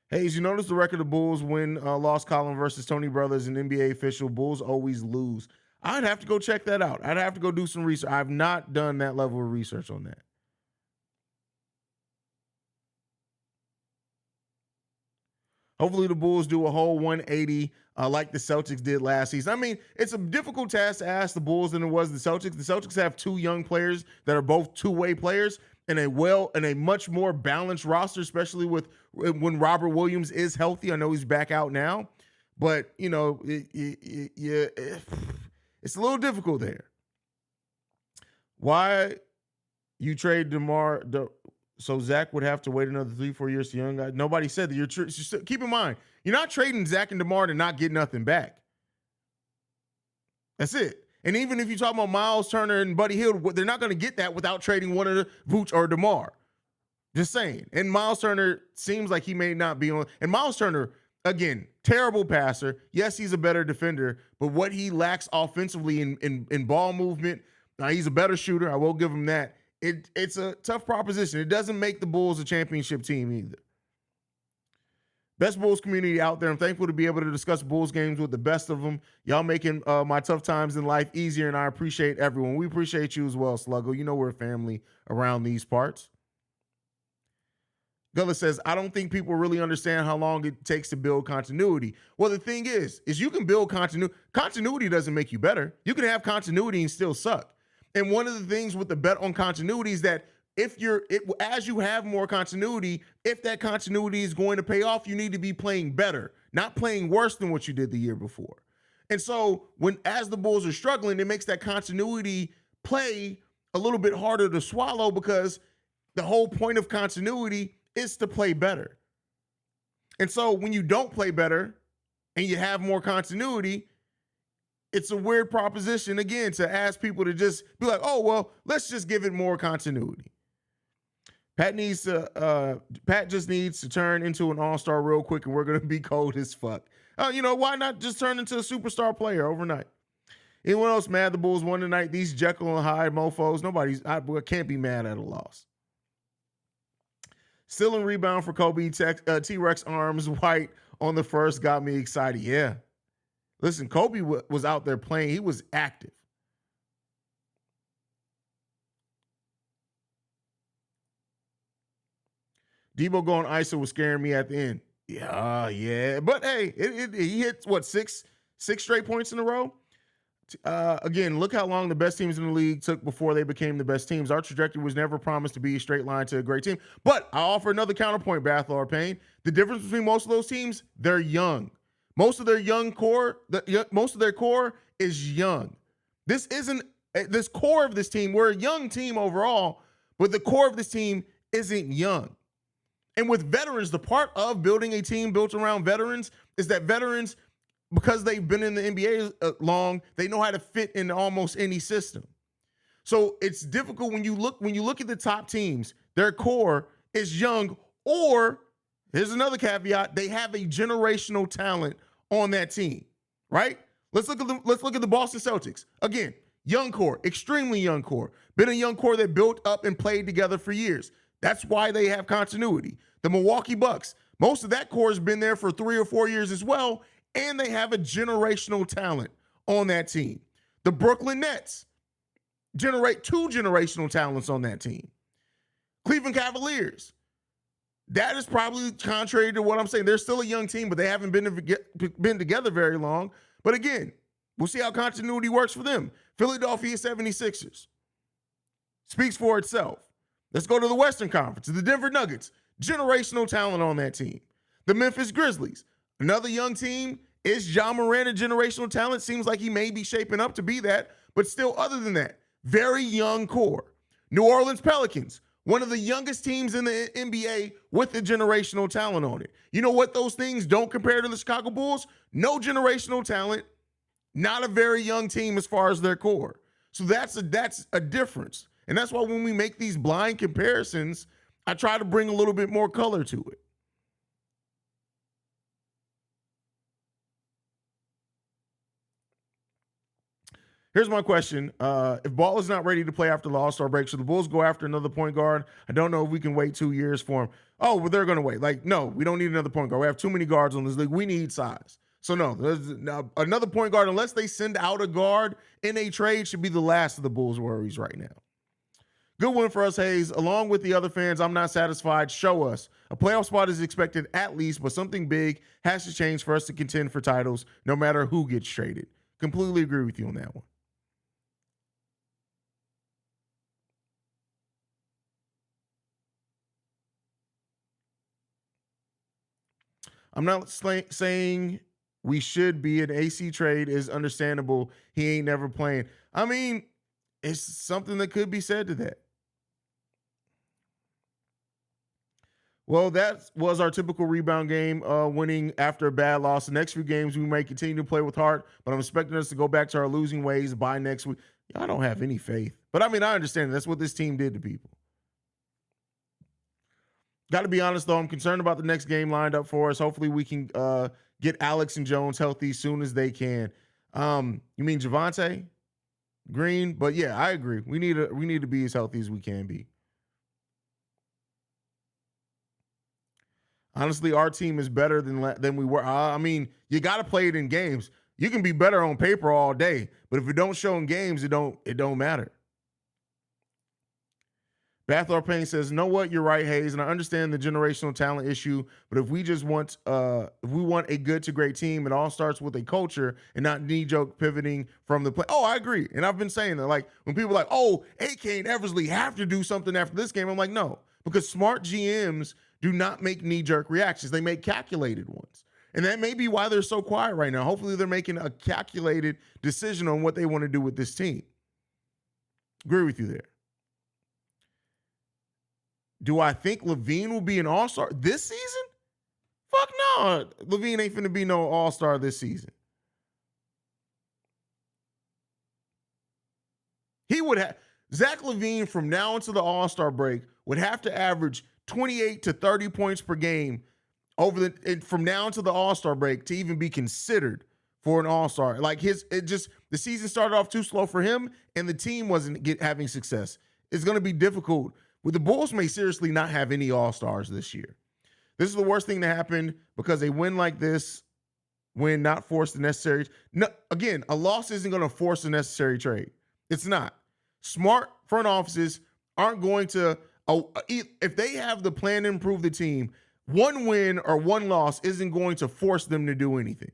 Haize, you notice the record of Bulls win lost column versus Tony Brothers and NBA official. Bulls always lose. I'd have to go check that out. I'd have to go do some research. I've not done that level of research on that. Hopefully the Bulls do a whole 180 like the Celtics did last season. I mean, it's a difficult task to ask the Bulls than it was the Celtics. The Celtics have 2 young players that are both two-way players and a much more balanced roster, especially when Robert Williams is healthy. I know he's back out now, but you know, it's a little difficult there. Why you trade DeMar? So Zach would have to wait another 3-4 years to young guy. Nobody said that. Keep in mind, you're not trading Zach and DeMar to not get nothing back. That's it. And even if you talk about Miles Turner and Buddy Hield, they're not going to get that without trading one of the Vooch or DeMar. Just saying. And Miles Turner seems like he may not be on. And Miles Turner, again, terrible passer. Yes, he's a better defender, but what he lacks offensively in ball movement, he's a better shooter. I will give him that. It's a tough proposition. It doesn't make the Bulls a championship team either. Best Bulls community out there. I'm thankful to be able to discuss Bulls games with the best of them. Y'all making my tough times in life easier, and I appreciate everyone. We appreciate you as well, Sluggo. You know we're a family around these parts. Gullah says, I don't think people really understand how long it takes to build continuity. Well, the thing is you can build continuity. Continuity doesn't make you better. You can have continuity and still suck. And one of the things with the bet on continuity is that as you have more continuity, if that continuity is going to pay off, you need to be playing better, not playing worse than what you did the year before. And so as the Bulls are struggling, it makes that continuity play a little bit harder to swallow, because the whole point of continuity is to play better. And so when you don't play better and you have more continuity, it's a weird proposition, again, to ask people to just be like, oh, well, let's just give it more continuity. Pat just needs to turn into an all-star real quick, and we're going to be cold as fuck. Why not just turn into a superstar player overnight? Anyone else mad the Bulls won tonight? These Jekyll and Hyde mofos, I can't be mad at a loss. Still in rebound for Kobe. T-Rex arms white on the first got me excited. Yeah. Listen, Kobe was out there playing. He was active. Debo going ISO was scaring me at the end. Yeah. But hey, he hit six straight points in a row. Again, look how long the best teams in the league took before they became the best teams. Our trajectory was never promised to be a straight line to a great team. But I offer another counterpoint, Bathlor Payne. The difference between most of those teams, they're young. Most of their most of their core is young. This core of this team, we're a young team overall, but the core of this team isn't young. And with veterans, the part of building a team built around veterans is that veterans, because they've been in the NBA long, they know how to fit in almost any system. So it's difficult when you look at the top teams, their core is young, or here's another caveat, they have a generational talent on that team, right? Let's look at the Boston Celtics. Again, young core, extremely young core. Been a young core that built up and played together for years. That's why they have continuity. The Milwaukee Bucks, most of that core has been there for 3 or 4 years as well, and they have a generational talent on that team. The Brooklyn Nets generate 2 generational talents on that team. Cleveland Cavaliers, that is probably contrary to what I'm saying. They're still a young team, but they haven't been together very long. But again, we'll see how continuity works for them. Philadelphia 76ers speaks for itself. Let's go to the Western Conference. The Denver Nuggets, generational talent on that team. The Memphis Grizzlies, another young team. Is Ja Morant a generational talent? Seems like he may be shaping up to be that, but still, other than that, very young core. New Orleans Pelicans, one of the youngest teams in the NBA with a generational talent on it. You know what those things don't compare to the Chicago Bulls? No generational talent, not a very young team as far as their core. So that's a difference. And that's why when we make these blind comparisons, I try to bring a little bit more color to it. Here's my question. If Ball is not ready to play after the All-Star break, should the Bulls go after another point guard? I don't know if we can wait 2 years for him. Oh, well, they're going to wait. Like, no, we don't need another point guard. We have too many guards on this league. We need size. So, no, another point guard, unless they send out a guard in a trade, should be the last of the Bulls' worries right now. Good win for us, Haize. Along with the other fans, I'm not satisfied. Show us. A playoff spot is expected at least, but something big has to change for us to contend for titles, no matter who gets traded. Completely agree with you on that one. I'm not saying we should be. An AC trade is understandable. He ain't never playing. I mean, it's something that could be said to that. Well, that was our typical rebound game, winning after a bad loss. The next few games, we may continue to play with heart, but I'm expecting us to go back to our losing ways by next week. I don't have any faith. But, I mean, I understand that's what this team did to people. Got to be honest, though, I'm concerned about the next game lined up for us. Hopefully we can get Alex and Jones healthy as soon as they can. You mean Javonte Green? But, yeah, I agree. We need to be as healthy as we can be. Honestly, our team is better than we were. I mean, you got to play it in games. You can be better on paper all day, but if it don't show in games, it don't matter. Bathor Payne says, "Know what? You're right, Haize, and I understand the generational talent issue. But if we want a good to great team, it all starts with a culture and not knee-jerk pivoting from the play." Oh, I agree, and I've been saying that. Like when people are like, "Oh, AK and Eversley have to do something after this game," I'm like, no, because smart GMs do not make knee-jerk reactions; they make calculated ones, and that may be why they're so quiet right now. Hopefully, they're making a calculated decision on what they want to do with this team. Agree with you there. Do I think Levine will be an all-star this season? Fuck no. Levine ain't finna be no all-star this season. He would have Zach Levine from now until the all-star break would have to average 28 to 30 points per game from now until the all-star break to even be considered for an all-star. Like the season started off too slow for him and the team wasn't having success. It's going to be difficult. Well, the Bulls may seriously not have any all-stars this year. This is the worst thing to happen because a win like this, when not forced the necessary. No, again, a loss isn't going to force a necessary trade. It's not. Smart front offices aren't going to, if they have the plan to improve the team, one win or one loss isn't going to force them to do anything.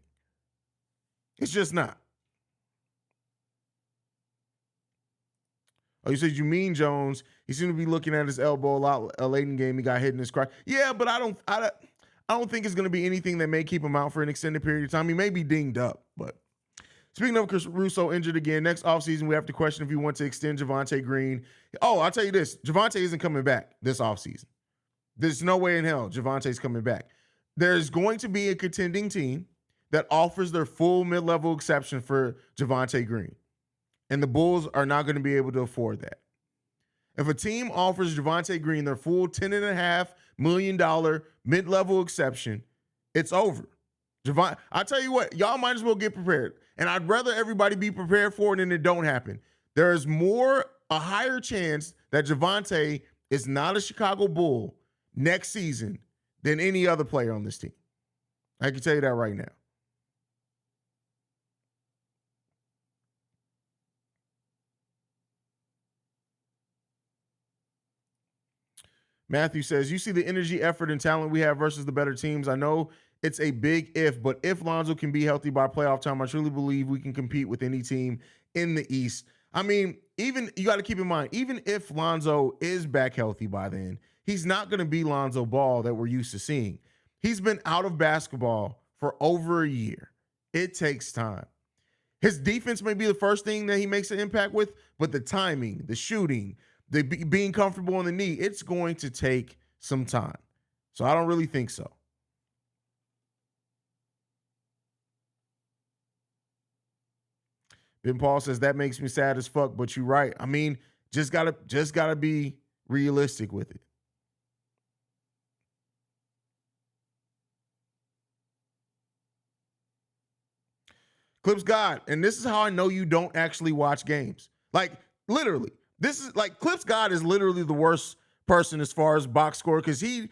It's just not. Oh, you said you mean Jones. He seemed to be looking at his elbow a lot late in the game. He got hit in his crotch. Yeah, but I don't think it's going to be anything that may keep him out for an extended period of time. He may be dinged up. But speaking of Caruso injured again, next offseason we have to question if we want to extend Javonte Green. Oh, I'll tell you this. Javonte isn't coming back this offseason. There's no way in hell Javonte's coming back. There's going to be a contending team that offers their full mid-level exception for Javonte Green. And the Bulls are not going to be able to afford that. If a team offers Javonte Green their full $10.5 million mid-level exception, it's over. I tell you what, y'all might as well get prepared. And I'd rather everybody be prepared for it than it don't happen. There is a higher chance that Javonte is not a Chicago Bull next season than any other player on this team. I can tell you that right now. Matthew says, you see the energy, effort, and talent we have versus the better teams. I know it's a big if, but if Lonzo can be healthy by playoff time, I truly believe we can compete with any team in the East. I mean, you got to keep in mind, even if Lonzo is back healthy by then, he's not going to be Lonzo Ball that we're used to seeing. He's been out of basketball for over a year. It takes time. His defense may be the first thing that he makes an impact with, but the timing, the shooting, being comfortable on the knee, it's going to take some time. So I don't really think so. Ben Paul says that makes me sad as fuck, but you're right. I mean, just gotta be realistic with it. Clips God, and this is how I know you don't actually watch games. Like, literally. This is like Clips God is literally the worst person as far as box score because he's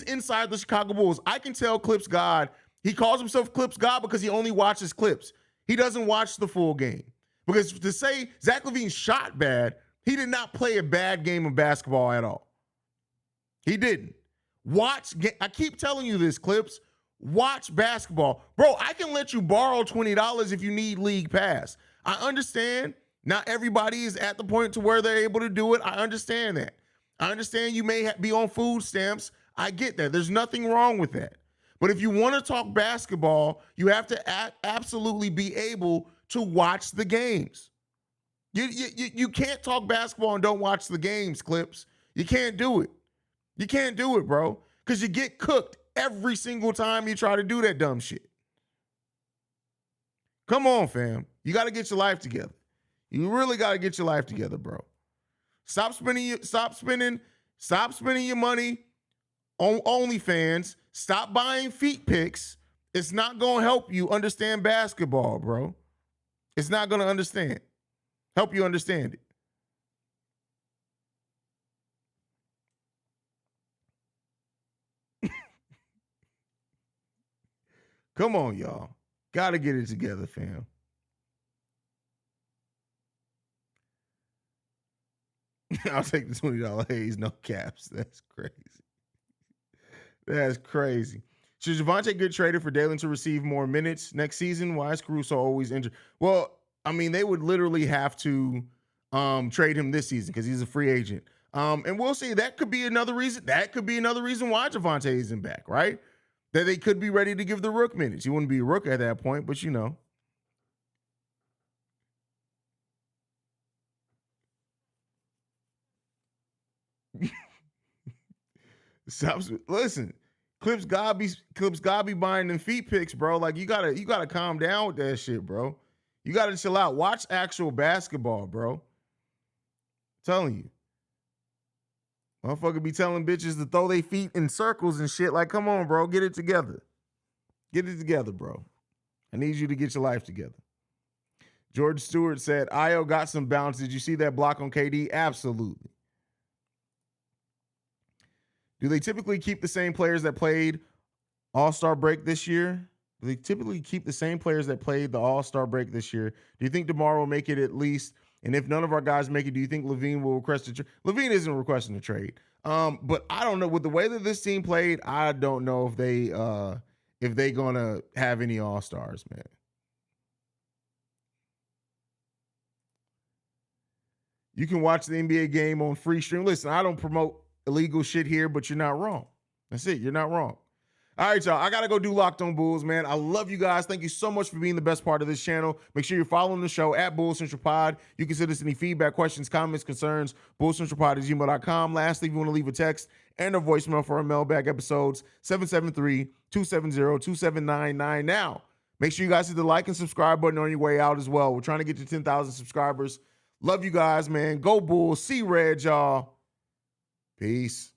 inside the Chicago Bulls. I can tell Clips God, he calls himself Clips God because he only watches clips. He doesn't watch the full game. Because to say Zach LaVine shot bad, he did not play a bad game of basketball at all. He didn't. I keep telling you this, Clips. Watch basketball. Bro, I can let you borrow $20 if you need league pass. I understand. Not everybody is at the point to where they're able to do it. I understand that. I understand you may be on food stamps. I get that. There's nothing wrong with that. But if you want to talk basketball, you have to absolutely be able to watch the games. You can't talk basketball and don't watch the games, Clips. You can't do it. You can't do it, bro, because you get cooked every single time you try to do that dumb shit. Come on, fam. You got to get your life together. You really got to get your life together, bro. Stop spending your money on OnlyFans. Stop buying feet pics. It's not going to help you understand basketball, bro. It's not going to help you understand it. Come on, y'all. Gotta get it together, fam. I'll take the $20 Haize, no caps. That's crazy. That's crazy. Should Javonte get traded for Dalen to receive more minutes next season? Why is Caruso always injured? Well, I mean, they would literally have to trade him this season because he's a free agent. And we'll see. That could be another reason. That could be another reason why Javonte isn't back, right? That they could be ready to give the Rook minutes. He wouldn't be a Rook at that point, but you know. Listen, Clips God be buying them feet pics, bro. Like you gotta calm down with that shit, bro. You gotta chill out. Watch actual basketball, bro. I'm telling you. Motherfucker be telling bitches to throw their feet in circles and shit. Like, come on, bro. Get it together. Get it together, bro. I need you to get your life together. George Stewart said, Ayo got some bounce. Did you see that block on KD? Absolutely. Do they typically keep the same players that played All-Star break this year? Do they typically keep the same players that played the All-Star break this year? Do you think DeMar will make it at least? And if none of our guys make it, do you think Levine will request a trade? Levine isn't requesting a trade. But I don't know. With the way that this team played, I don't know if they gonna have any All-Stars, man. You can watch the NBA game on free stream. Listen, I don't promote illegal shit here, but you're not wrong. That's it. You're not wrong. All right, y'all. I got to go do Locked on Bulls, man. I love you guys. Thank you so much for being the best part of this channel. Make sure you're following the show at Bulls Central Pod. You can send us any feedback, questions, comments, concerns, bullscentralpod@gmail.com. Lastly, if you want to leave a text and a voicemail for our mailbag episodes, 773-270-2799. Now, make sure you guys hit the like and subscribe button on your way out as well. We're trying to get to 10,000 subscribers. Love you guys, man. Go Bulls. See red, y'all. Peace.